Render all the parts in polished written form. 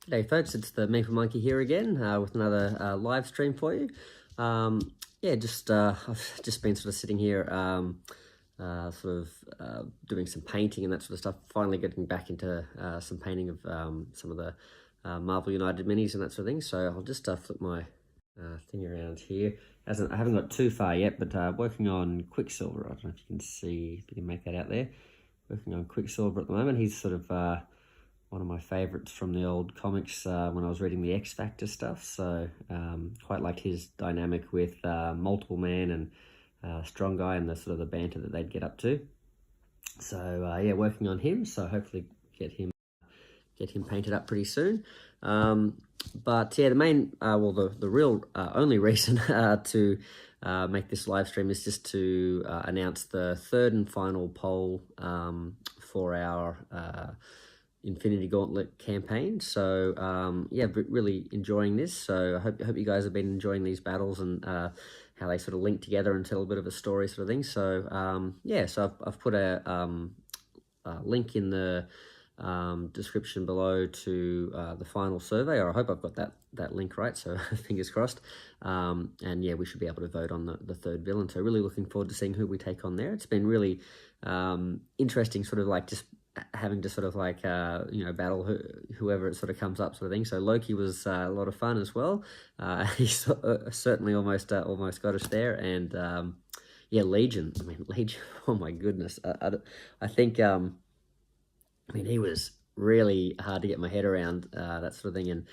G'day folks, it's the Maple Monkey here again with another live stream for you. Yeah, I've just been sort of sitting here doing some painting and that sort of stuff, finally getting back into some painting of some of the Marvel United minis and that sort of thing. So I'll just flip my thing around here. I haven't got too far yet, but working on Quicksilver. I don't know if you can see, if you can make that out there. Working on Quicksilver at the moment. He's sort of one of my favourites from the old comics when I was reading the X Factor stuff. So quite liked his dynamic with Multiple Man and Strong Guy and the sort of the banter that they'd get up to. So yeah, working on him. So hopefully get him painted up pretty soon. But yeah, the main, the real only reason to make this live stream is just to announce the third and final poll for our Infinity Gauntlet campaign. So yeah, really enjoying this. So I hope you guys have been enjoying these battles and how they sort of link together and tell a bit of a story sort of thing. So yeah, so I've put a link in the description below to the final survey, or I hope I've got that link right, so fingers crossed. And yeah, we should be able to vote on the third villain, so really looking forward to seeing who we take on there. It's been really interesting, sort of like just having to sort of like battle whoever it sort of comes up sort of thing. So Loki was a lot of fun as well. He certainly almost got us there. And yeah, Legion, oh my goodness, I think he was really hard to get my head around, that sort of thing. And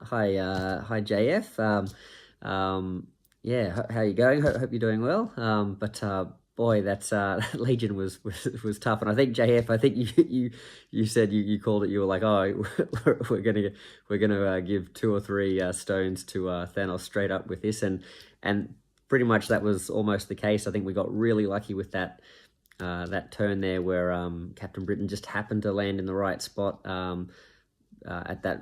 hi JF. Yeah, how you going? Hope you're doing well. But boy, that's Legion was tough. And I think JF, I think you said you called it. You were like, oh, we're gonna give 2 or 3 stones to Thanos straight up with this, and pretty much that was almost the case. I think we got really lucky with that turn there where Captain Britain just happened to land in the right spot at that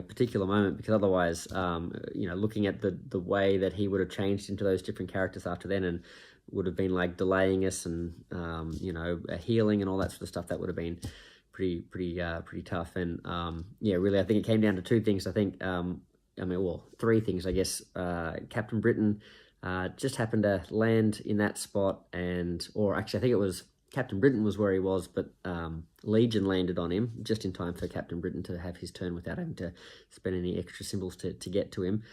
particular moment, because otherwise looking at the way that he would have changed into those different characters after then, and would have been like delaying us and healing and all that sort of stuff, that would have been pretty tough. And yeah, really, I think it came down to 2 things. I think 3 things, I guess. Captain Britain just happened to land in that spot, or actually I think it was Captain Britain was where he was, but Legion landed on him just in time for Captain Britain to have his turn without having to spend any extra symbols to get to him.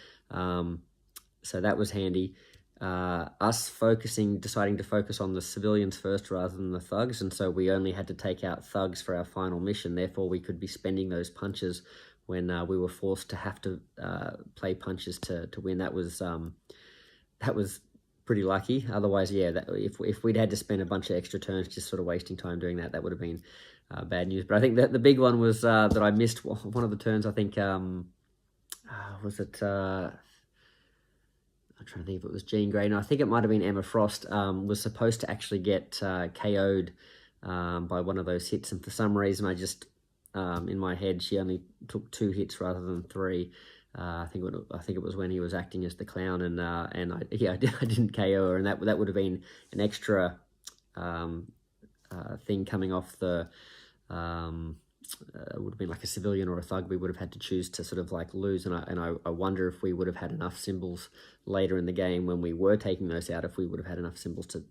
So that was handy. Us deciding to focus on the civilians first rather than the thugs, and so we only had to take out thugs for our final mission. Therefore, we could be spending those punches when we were forced to have to play punches to win. That was pretty lucky. Otherwise, yeah, if we'd had to spend a bunch of extra turns just sort of wasting time doing that, that would have been bad news. But I think that the big one was that I missed one of the turns. I think was it? I'm trying to think if it was Jean Grey. No, I think it might have been Emma Frost. Was supposed to actually get KO'd by one of those hits, and for some reason, I just in my head she only took 2 hits rather than 3. I think it was when he was acting as the clown, and I didn't KO her, and that would have been an extra thing coming off the. It would have been like a civilian or a thug we would have had to choose to sort of like lose, and I wonder if we would have had enough symbols later in the game when we were taking those out, if we would have had enough symbols to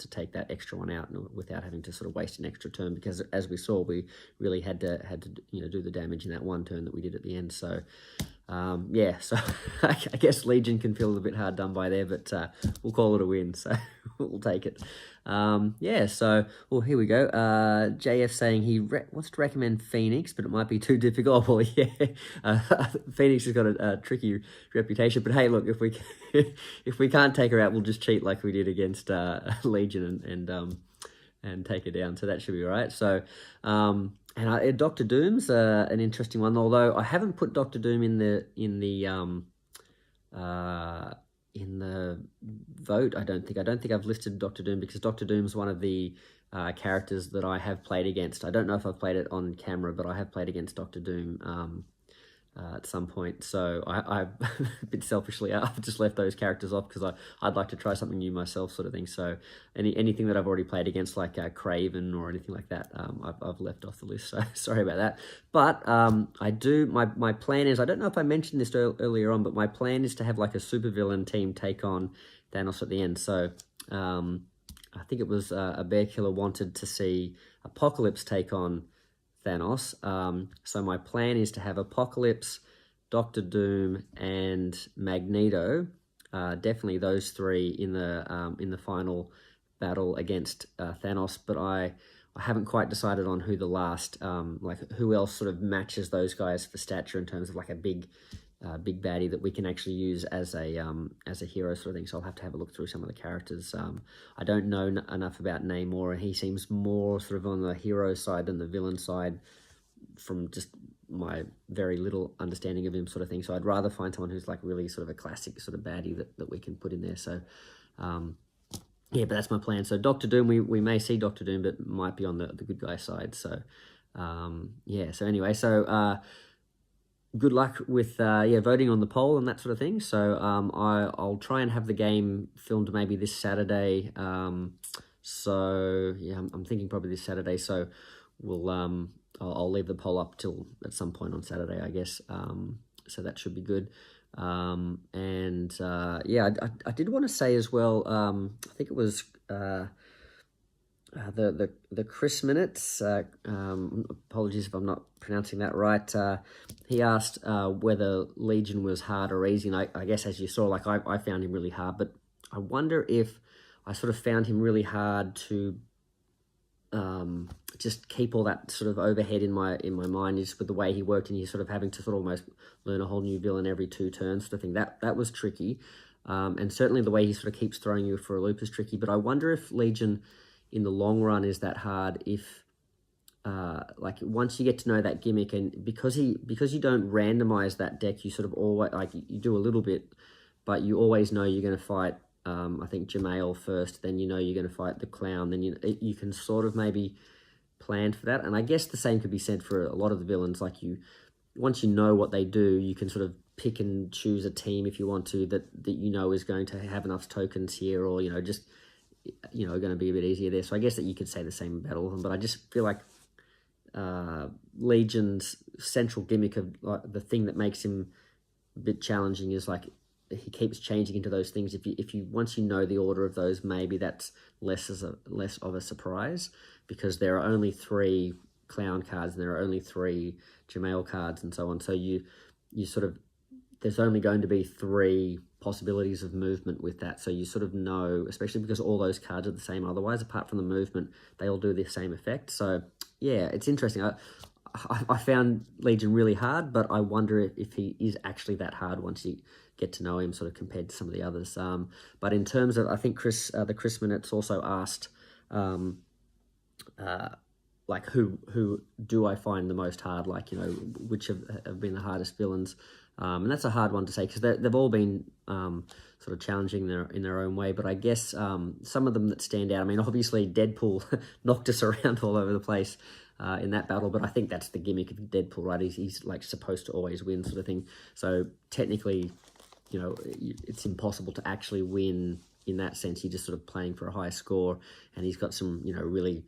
take that extra one out without having to sort of waste an extra turn, because as we saw, we really had to do the damage in that one turn that we did at the end. So yeah, so I guess Legion can feel a bit hard done by there, but we'll call it a win, so we'll take it. Yeah, so, well, here we go. JF saying he wants to recommend Phoenix, but it might be too difficult. Well, yeah, Phoenix has got a tricky reputation, but hey, look, if we can't take her out, we'll just cheat like we did against Legion and take her down, so that should be all right. So, and Doctor Doom's an interesting one, although I haven't put Doctor Doom in the vote. I don't think I've listed Doctor Doom, because Doctor Doom's one of the characters that I have played against. I don't know if I've played it on camera, but I have played against Doctor Doom at some point. So I a bit selfishly, I've just left those characters off because I'd like to try something new myself, sort of thing. So anything that I've already played against, like Craven or anything like that, I've left off the list. So sorry about that. But I do, my plan is, I don't know if I mentioned this earlier on, but my plan is to have like a supervillain team take on Thanos at the end. So I think it was a Bear Killer wanted to see Apocalypse take on Thanos. So my plan is to have Apocalypse, Doctor Doom, and Magneto. Definitely those three in the final battle against Thanos. But I haven't quite decided on who the last like who else sort of matches those guys for stature in terms of like a big baddie that we can actually use as a hero sort of thing. So I'll have to have a look through some of the characters. I don't know enough about Namor, and he seems more sort of on the hero side than the villain side from just my very little understanding of him sort of thing. So I'd rather find someone who's like really sort of a classic sort of baddie that we can put in there. So yeah, but that's my plan. So Doctor Doom, we may see Doctor Doom, but might be on the good guy side. So yeah, so anyway, so good luck with voting on the poll and that sort of thing. So I'll try and have the game filmed maybe this Saturday. So yeah, I'm thinking probably this Saturday. So we'll I'll leave the poll up till at some point on Saturday, I guess. So that should be good. And yeah, I did want to say as well. I think it was the Chris Minutes. Apologies if I'm not pronouncing that right. He asked whether Legion was hard or easy, and I guess as you saw, like I found him really hard, but I wonder if I sort of found him really hard to just keep all that sort of overhead in my mind, just with the way he worked, and he's sort of having to sort of almost learn a whole new villain every 2 turns sort of thing. That was tricky, and certainly the way he sort of keeps throwing you for a loop is tricky. But I wonder if Legion in the long run is that hard if like once you get to know that gimmick, and because you don't randomize that deck, you sort of always, like, you do a little bit, but you always know you're going to fight I think Jamail first, then you know you're going to fight the Clown, then you can sort of maybe plan for that. And I guess the same could be said for a lot of the villains. Like, once you know what they do, you can sort of pick and choose a team if you want to that you know is going to have enough tokens here, or just going to be a bit easier there. So I guess that you could say the same about all of them, but I just feel like Legion's central gimmick of the thing that makes him a bit challenging is like he keeps changing into those things. If you once you know the order of those, maybe that's less of a surprise, because there are only 3 Clown cards and there are only 3 Jamail cards and so on. So you sort of, there's only going to be 3 possibilities of movement with that. So you sort of know, especially because all those cards are the same otherwise, apart from the movement, they all do the same effect. So yeah, it's interesting. I found Legion really hard, but I wonder if he is actually that hard once you get to know him, sort of compared to some of the others. But in terms of, I think the Chris Minutes also asked, like who do I find the most hard? Like, which have been the hardest villains? And that's a hard one to say, because they've all been sort of challenging in their own way. But I guess some of them that stand out, I mean, obviously Deadpool knocked us around all over the place in that battle, but I think that's the gimmick of Deadpool, right? He's like supposed to always win, sort of thing. So technically, it's impossible to actually win in that sense. You're just sort of playing for a high score, and he's got some, really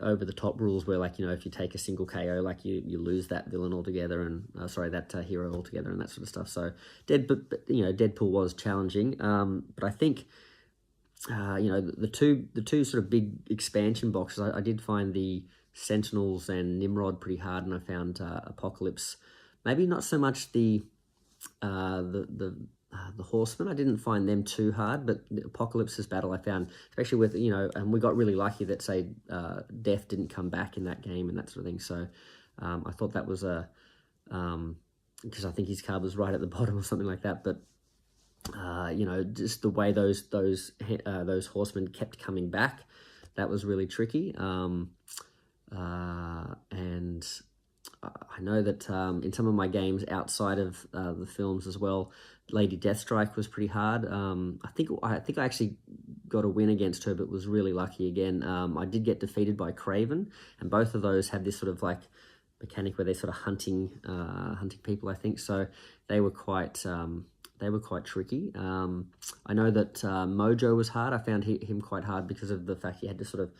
over the top rules where, like, if you take a single KO, like you lose that villain altogether, and that hero altogether, and that sort of stuff. So Deadpool was challenging, but I think the two sort of big expansion boxes, I did find the Sentinels and Nimrod pretty hard, and I found Apocalypse maybe not so much the Horsemen. I didn't find them too hard, but the Apocalypse's battle I found, especially with, and we got really lucky that, say, Death didn't come back in that game and that sort of thing. So I thought that was because I think his card was right at the bottom or something like that. But just the way those Horsemen kept coming back, that was really tricky. And I know that in some of my games outside of the films as well, Lady Deathstrike was pretty hard. I think I actually got a win against her, but was really lucky again. I did get defeated by Craven, and both of those had this sort of like mechanic where they're sort of hunting people, I think. So they were quite tricky. I know that Mojo was hard. I found him quite hard because of the fact he had to sort of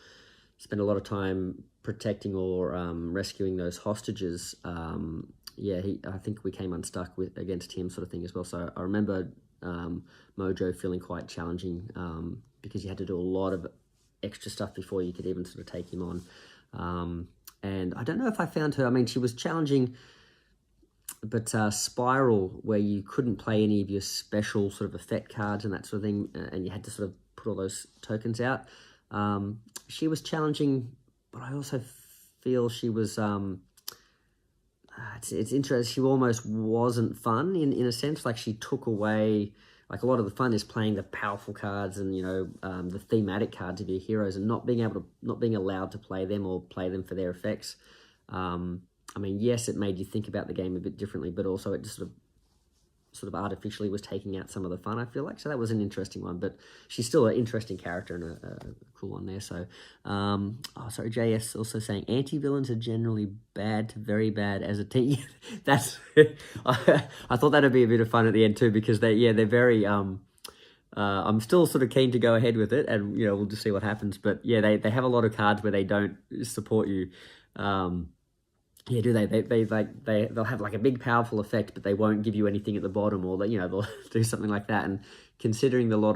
spend a lot of time protecting or rescuing those hostages. I think we came unstuck against him, sort of thing as well. So I remember Mojo feeling quite challenging because you had to do a lot of extra stuff before you could even sort of take him on. And I don't know if I found her. I mean, she was challenging, but Spiral, where you couldn't play any of your special sort of effect cards and that sort of thing, and you had to sort of put all those tokens out. She was challenging, but I also feel she was. It's interesting. She almost wasn't fun in a sense. Like she took away. Like a lot of the fun is playing the powerful cards and the thematic cards of your heroes and not being allowed to play them or play them for their effects. I mean, yes, it made you think about the game a bit differently, but also it just sort of artificially was taking out some of the fun, I feel like. So that was an interesting one, but she's still an interesting character and a cool one there. So, JS also saying anti-villains are generally bad to very bad as a team. That's I thought that'd be a bit of fun at the end too, because they're very I'm still sort of keen to go ahead with it, and we'll just see what happens. But yeah, they have a lot of cards where they don't support you. Do they? They'll have like a big powerful effect, but they won't give you anything at the bottom, or they'll do something like that. And considering what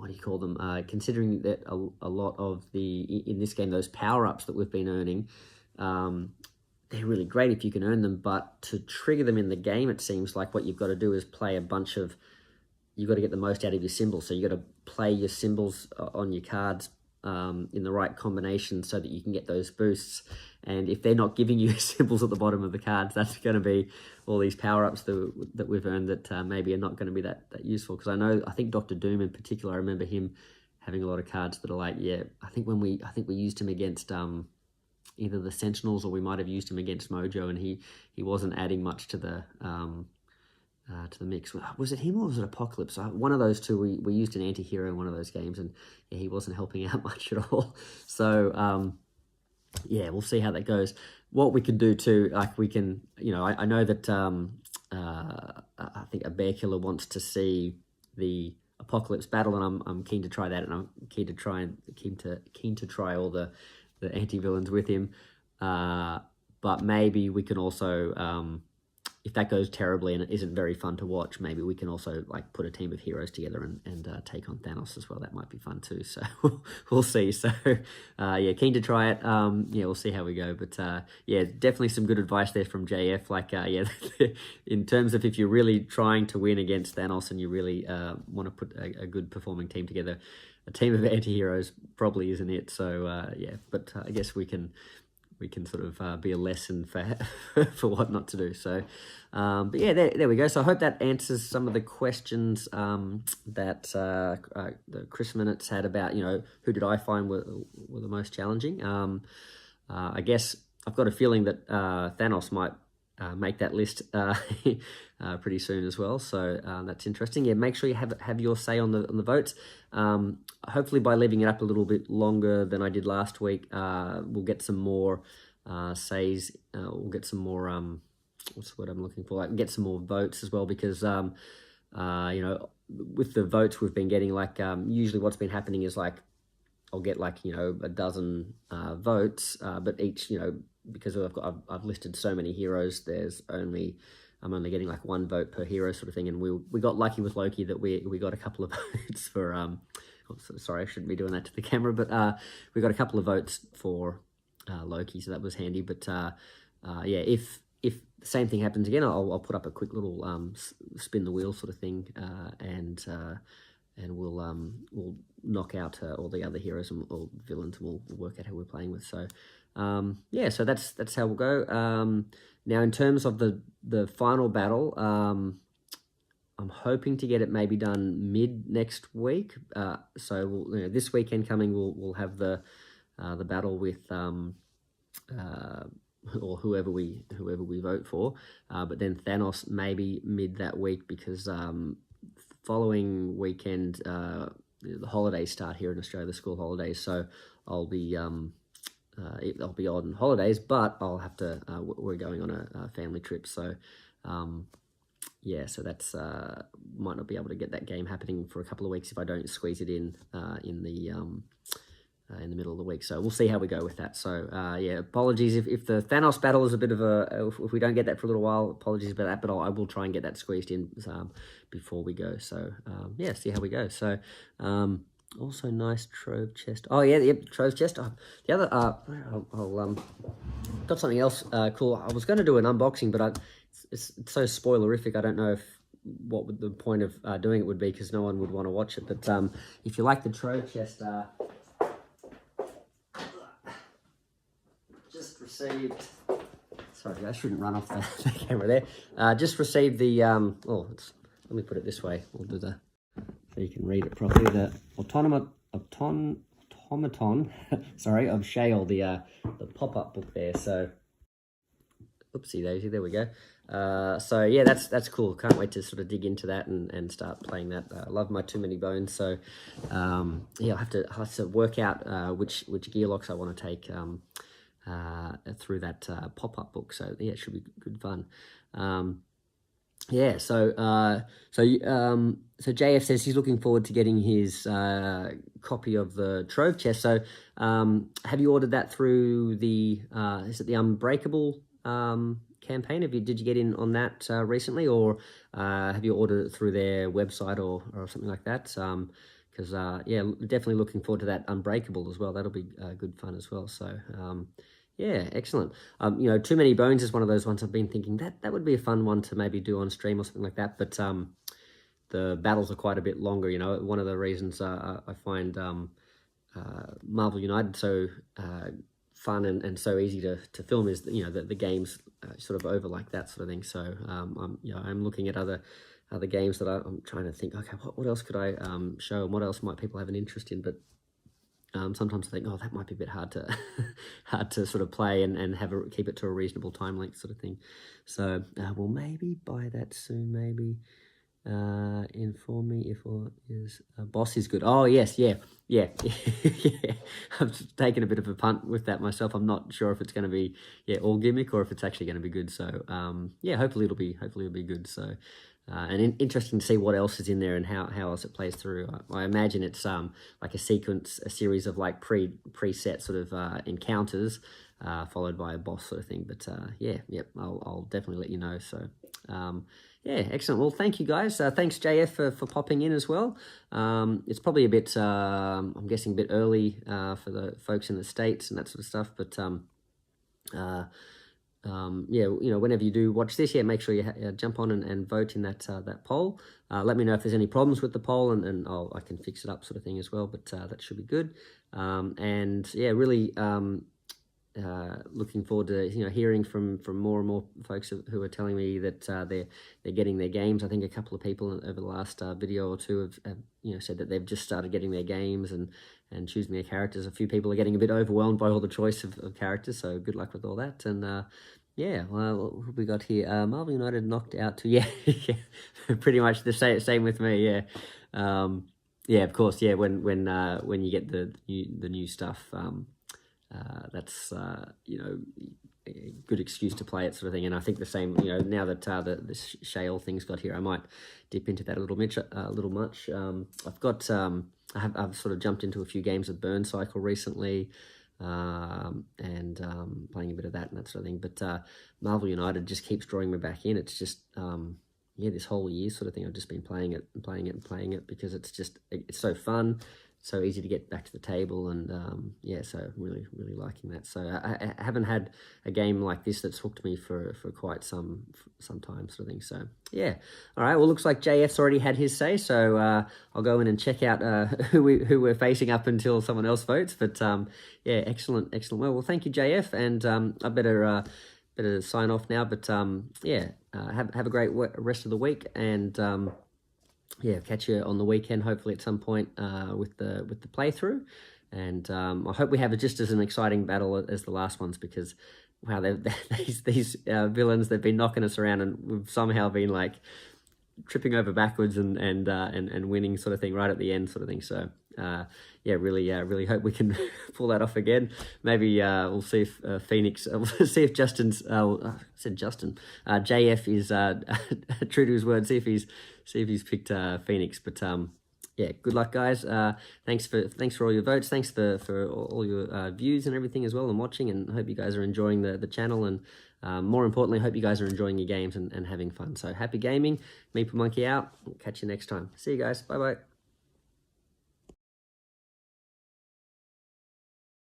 do you call them? Considering that a lot of in this game, those power ups that we've been earning, they're really great if you can earn them. But to trigger them in the game, it seems like what you've got to do is play a bunch of. You've got to get the most out of your symbols. So you got to play your symbols on your cards in the right combination so that you can get those boosts. And if they're not giving you symbols at the bottom of the cards, that's going to be all these power-ups that we've earned that maybe are not going to be that useful. Because I think Dr. Doom in particular, I remember him having a lot of cards that are like, I think we used him against either the Sentinels or we might have used him against Mojo, and he wasn't adding much to the mix. Was it him or was it Apocalypse? One of those two, we used an anti-hero in one of those games, and he wasn't helping out much at all. So, we'll see how that goes. What we can do too, like we can, I know that I think a Bear Killer wants to see the Apocalypse battle, and I'm keen to try that, and I'm keen to try all the anti-villains with him. But maybe we can also if that goes terribly and it isn't very fun to watch, maybe we can also like put a team of heroes together and take on Thanos as well. That might be fun too. So we'll see. So keen to try it. We'll see how we go. But definitely some good advice there from JF. Like in terms of if you're really trying to win against Thanos and you really want to put a good performing team together, a team of anti-heroes probably isn't it. So but I guess we can sort of be a lesson for what not to do. So, there we go. So I hope that answers some of the questions that the Chris Minutes had about, who did I find were the most challenging. I guess I've got a feeling that Thanos might make that list pretty soon as well. So that's interesting. Yeah, make sure you have your say on the votes. Hopefully by leaving it up a little bit longer than I did last week, we'll get some more says. We'll get some more what's the word I'm looking for? Like get some more votes as well, because with the votes we've been getting, like usually what's been happening is like I'll get like a dozen votes, but each because I've listed so many heroes, I'm only getting like one vote per hero sort of thing, and we got lucky with Loki that we got a couple of votes for sorry, I shouldn't be doing that to the camera, but we got a couple of votes for Loki, so that was handy. But if the same thing happens again, I'll put up a quick little spin the wheel sort of thing, and we'll knock out all the other heroes or villains, and we'll work out who we're playing with. So so that's how we'll go. Now in terms of the final battle, I'm hoping to get it maybe done mid next week. So this weekend coming, we'll have the battle with or whoever we vote for. But then Thanos maybe mid that week, because following weekend the holidays start here in Australia, the school holidays. So I'll be I'll be on holidays, but I'll have to. We're going on a family trip, so yeah. So that's might not be able to get that game happening for a couple of weeks if I don't squeeze it in the middle of the week. So we'll see how we go with that. So yeah, apologies if the Thanos battle is a bit of a, if we don't get that for a little while, apologies about that, but I will try and get that squeezed in before we go. So yeah, see how we go. So also nice trove chest. Oh yeah, yep, trove chest. The other, I'll got something else cool. I was going to do an unboxing, but it's so spoilerific. I don't know what would the point of doing it would be, because no one would want to watch it. But if you like the trove chest, just received. Sorry, I shouldn't run off the camera there. Just received the. Let me put it this way. We'll do the so you can read it properly. The automaton. Sorry, of Shale, the pop-up book there. So, oopsie daisy. There we go. So yeah, that's cool. Can't wait to sort of dig into that and start playing that. I love my Too Many Bones. So yeah, I'll have to work out which gear locks I want to take through that pop-up book. So yeah, it should be good fun. Yeah, so JF says he's looking forward to getting his copy of the Trove chest. So have you ordered that through the is it the Unbreakable campaign? Did you get in on that recently, or have you ordered it through their website or something like that? Because yeah, definitely looking forward to that Unbreakable as well. That'll be good fun as well. So yeah, excellent. You know, Too Many Bones is one of those ones I've been thinking that would be a fun one to maybe do on stream or something like that. But the battles are quite a bit longer. You know, one of the reasons I find Marvel United so fun and so easy to film is that, you know, the games sort of over like that sort of thing. So I'm looking at other games that I'm trying to think, okay, what else could I show, and what else might people have an interest in? But sometimes I think, oh, that might be a bit hard to sort of play and keep it to a reasonable time length sort of thing. So we'll maybe buy that soon. Maybe inform me if boss is good. Oh yes, yeah. Yeah. I've taken a bit of a punt with that myself. I'm not sure if it's going to be all gimmick or if it's actually going to be good. So yeah, hopefully it'll be good. So. And interesting to see what else is in there and how else it plays through. I imagine it's like a series of like preset sort of encounters, followed by a boss sort of thing. But I'll definitely let you know. So yeah, excellent. Well, thank you guys. Thanks JF for popping in as well. It's probably a bit, I'm guessing a bit early for the folks in the States and that sort of stuff. But yeah, you know, whenever you do watch this, make sure you jump on and vote in that poll. Let me know if there's any problems with the poll, and I can fix it up sort of thing as well. But that should be good. And yeah, really looking forward to hearing from more and more folks who are telling me that they're getting their games. I think a couple of people over the last video or two have said that they've just started getting their games and choosing their characters. A few people are getting a bit overwhelmed by all the choice of characters, so good luck with all that. And yeah, well, what have we got here? Marvel United knocked out to yeah, pretty much the same with me. Yeah, yeah, of course. Yeah, when you get the new stuff, that's a good excuse to play it sort of thing. And I think the same. Now that the Shale thing's got here, I might dip into that a little much. I've got I've sort of jumped into a few games of Burn Cycle recently. And playing a bit of that and that sort of thing. But Marvel United just keeps drawing me back in. It's just this whole year sort of thing. I've just been playing it because it's so fun, so easy to get back to the table, and so really liking that. So I haven't had a game like this that's hooked me for quite some time sort of thing. So yeah, all right. Well, looks like JF's already had his say, so I'll go in and check out who we're facing up until someone else votes. But yeah, excellent. Well, thank you, JF, and I better sign off now. But have a great rest of the week, and yeah, catch you on the weekend, hopefully at some point with the playthrough. And I hope we have just as an exciting battle as the last ones, because wow, these villains, they've been knocking us around, and we've somehow been like tripping over backwards and winning sort of thing right at the end sort of thing. So yeah, really hope we can pull that off again. Maybe we'll see if Phoenix, we'll see if Justin's, I said Justin, JF is true to his word. See if he's picked Phoenix. But yeah, good luck, guys. Thanks for all your votes. Thanks for all your views and everything as well, and watching. And hope you guys are enjoying the channel. And more importantly, hope you guys are enjoying your games and having fun. So happy gaming. Meeple Monkey out. Catch you next time. See you guys. Bye bye.